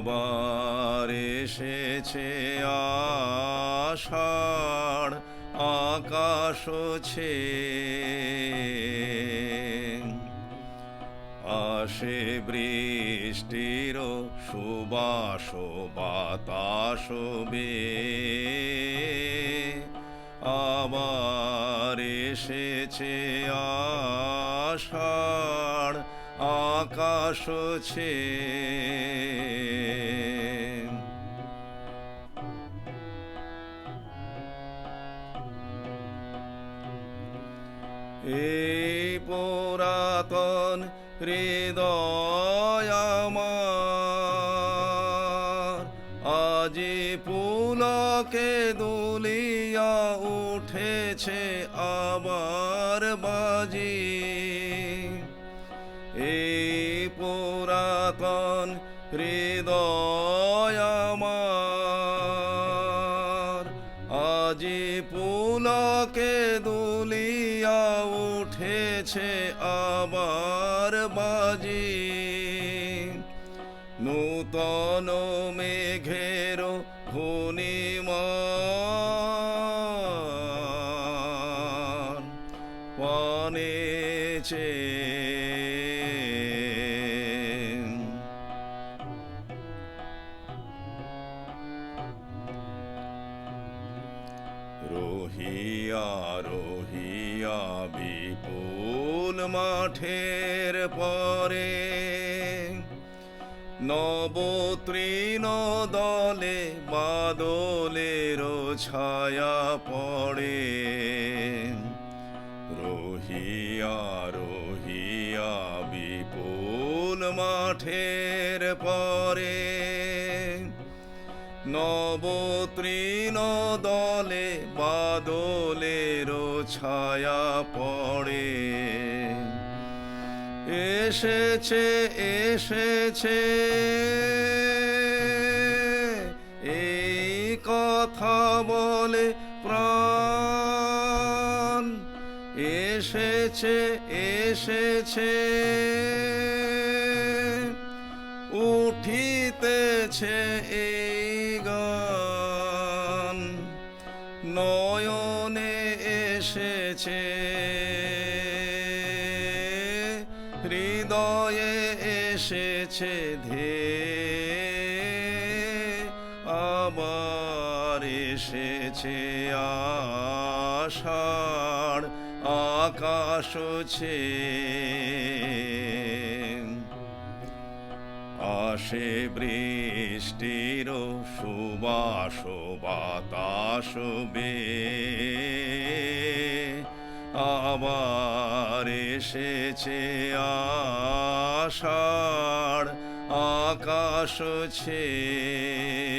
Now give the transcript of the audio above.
আবার এসেছে আষাঢ় আকাশ ছেয়ে আসে বৃষ্টির সুবাস বাতাস বেয়ে আবার এসেছে আষাঢ় আকাশ ছেয়ে এই পুরাতন হৃদয় আমার আজি পুলকে দুলিয়া উঠেছে আবার বাজি এই পুরাতন হৃদয় আমার আজি পুলকে দুলিয়া উঠেছে আবার বাজি নূতন মেঘের ঘূর্ণিমান পানেছে রহিয়া রহিয়া বিপুল মাঠের পরে নব তৃণ দলে বাদলের ছায়া পড়ে রহিয়া রহিয়া বিপুল মাঠের পরে নব তৃণ দলে বাদলের ছায়া পড়ে এসেছে এসেছে এই কথা বলে প্রাণ এসেছে এসেছে উঠিতেছে এই গান নয়নে এসেছে হৃদয়ে এসেছে ধেয়ে আবার এসেছে আষাঢ় আকাশ ছেয়ে আসে বৃষ্টির সুবাস বাতাস বেয়ে আবার এসেছে আষাঢ় আকাশ ছেয়ে